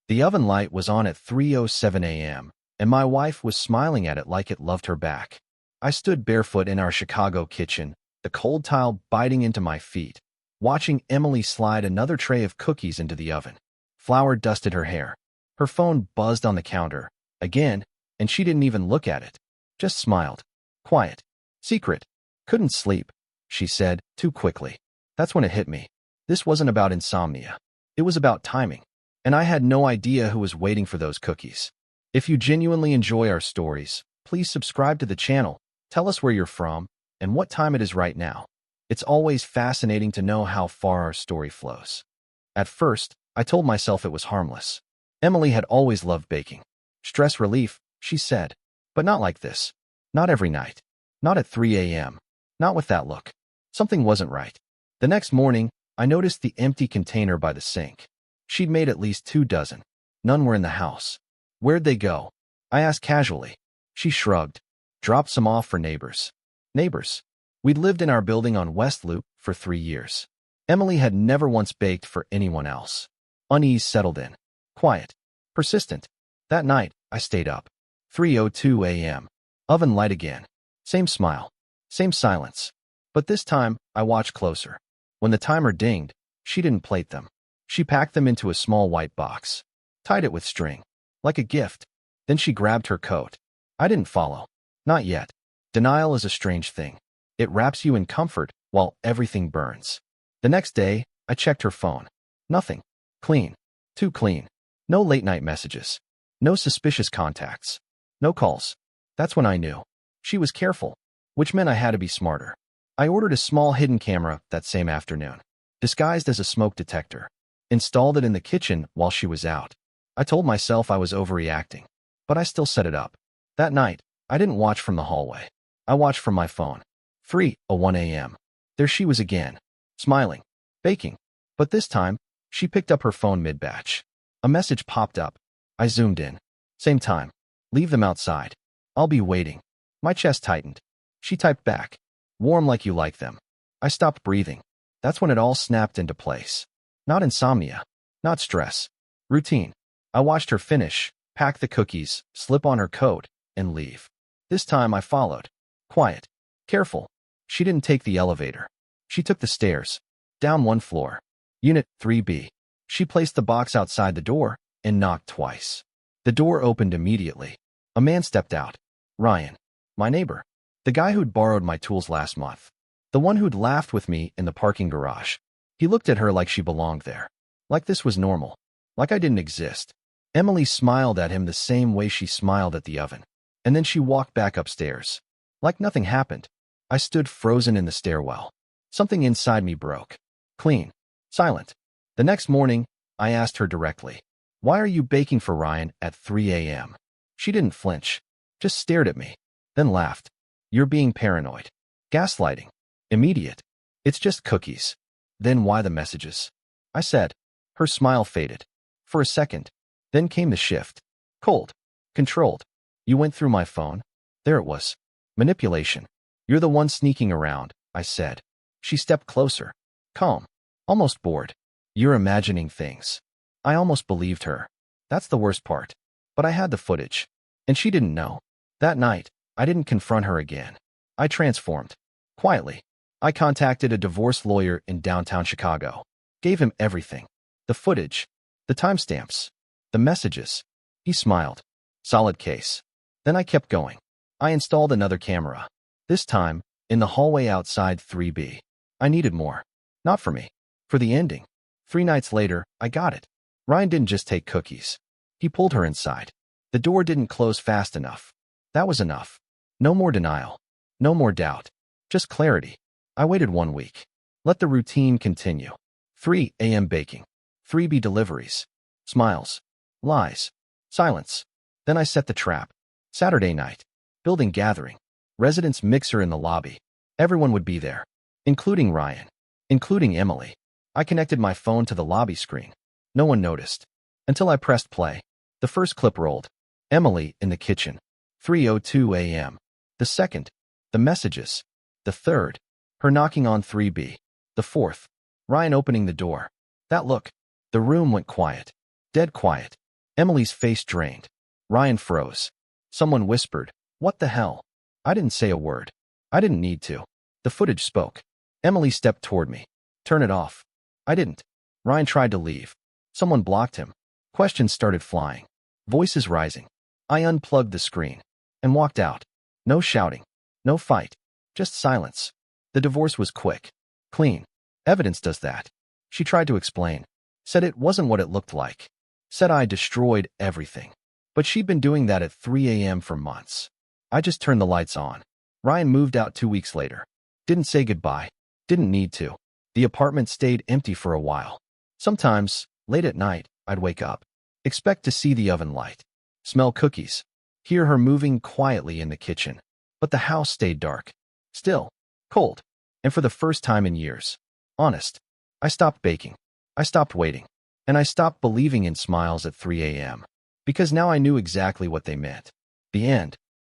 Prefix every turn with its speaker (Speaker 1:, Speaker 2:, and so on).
Speaker 1: The oven light was on at 3:07 a.m., and my wife was smiling at it like it loved her back. I stood barefoot in our Chicago kitchen, the cold tile biting into my feet, watching Emily slide another tray of cookies into the oven. Flour dusted her hair. Her phone buzzed on the counter, again, and she didn't even look at it. Just smiled. Quiet. Secret. Couldn't sleep, she said, too quickly. That's when it hit me. This wasn't about insomnia. It was about timing. And I had no idea who was waiting for those cookies. If you genuinely enjoy our stories, please subscribe to the channel, tell us where you're from, and what time it is right now. It's always fascinating to know how far our story flows. At first, I told myself it was harmless. Emily had always loved baking. Stress relief, she said. But not like this. Not every night. Not at 3 a.m. Not with that look. Something wasn't right. The next morning, I noticed the empty container by the sink. She'd made at least 2 dozen. None were in the house. Where'd they go? I asked casually. She shrugged. Dropped some off for neighbors. Neighbors. We'd lived in our building on West Loop for 3 years. Emily had never once baked for anyone else. Unease settled in. Quiet. Persistent. That night, I stayed up. 3:02 a.m. Oven light again. Same smile. Same silence. But this time, I watched closer. When the timer dinged, she didn't plate them. She packed them into a small white box. Tied it with string. Like a gift. Then she grabbed her coat. I didn't follow. Not yet. Denial is a strange thing. It wraps you in comfort while everything burns. The next day, I checked her phone. Nothing. Clean. Too clean. No late-night messages. No suspicious contacts. No calls. That's when I knew. She was careful, which meant I had to be smarter. I ordered a small hidden camera that same afternoon, disguised as a smoke detector. Installed it in the kitchen while she was out. I told myself I was overreacting, but I still set it up. That night, I didn't watch from the hallway. I watched from my phone. 3:01 a.m. There she was again, smiling, baking. But this time, she picked up her phone mid-batch. A message popped up. I zoomed in. Same time. Leave them outside. I'll be waiting. My chest tightened. She typed back. Warm like you like them. I stopped breathing. That's when it all snapped into place. Not insomnia. Not stress. Routine. I watched her finish, pack the cookies, slip on her coat, and leave. This time I followed. Quiet. Careful. She didn't take the elevator. She took the stairs. Down 1 floor. Unit 3B. She placed the box outside the door and knocked twice. The door opened immediately. A man stepped out. Ryan. My neighbor. The guy who'd borrowed my tools last month. The one who'd laughed with me in the parking garage. He looked at her like she belonged there. Like this was normal. Like I didn't exist. Emily smiled at him the same way she smiled at the oven. And then she walked back upstairs. Like nothing happened. I stood frozen in the stairwell. Something inside me broke. Clean. Silent. The next morning, I asked her directly, "Why are you baking for Ryan at 3 a.m.? She didn't flinch. Just stared at me. Then laughed. You're being paranoid. Gaslighting. Immediate. It's just cookies. Then why the messages? I said. Her smile faded. For a second. Then came the shift. Cold. Controlled. You went through my phone. There it was. Manipulation. You're the one sneaking around, I said. She stepped closer. Calm. Almost bored. You're imagining things. I almost believed her. That's the worst part. But I had the footage. And she didn't know. That night, I didn't confront her again. I transformed. Quietly. I contacted a divorce lawyer in downtown Chicago. Gave him everything. The footage. The timestamps. The messages. He smiled. Solid case. Then I kept going. I installed another camera. This time, in the hallway outside 3B. I needed more. Not for me. For the ending. 3 nights later, I got it. Ryan didn't just take cookies. He pulled her inside. The door didn't close fast enough. That was enough. No more denial. No more doubt. Just clarity. I waited 1 week. Let the routine continue. 3 a.m. baking. 3B deliveries. Smiles. Lies. Silence. Then I set the trap. Saturday night. Building gathering. Residents mixer in the lobby. Everyone would be there. Including Ryan. Including Emily. I connected my phone to the lobby screen. No one noticed. Until I pressed play. The first clip rolled. Emily in the kitchen. 3:02 a.m. The second. The messages. The third. Her knocking on 3B. The fourth. Ryan opening the door. That look. The room went quiet. Dead quiet. Emily's face drained. Ryan froze. Someone whispered, "What the hell?" I didn't say a word. I didn't need to. The footage spoke. Emily stepped toward me. "Turn it off." I didn't. Ryan tried to leave. Someone blocked him. Questions started flying. Voices rising. I unplugged the screen and walked out. No shouting. No fight. Just silence. The divorce was quick. Clean. Evidence does that. She tried to explain. Said it wasn't what it looked like. Said I destroyed everything. But she'd been doing that at 3 a.m. for months. I just turned the lights on. Ryan moved out 2 weeks later. Didn't say goodbye. Didn't need to. The apartment stayed empty for a while. Sometimes, late at night, I'd wake up. Expect to see the oven light. Smell cookies. Hear her moving quietly in the kitchen. But the house stayed dark. Still. Cold. And for the first time in years. Honest. I stopped baking. I stopped waiting. And I stopped believing in smiles at 3 a.m. Because now I knew exactly what they meant. The end.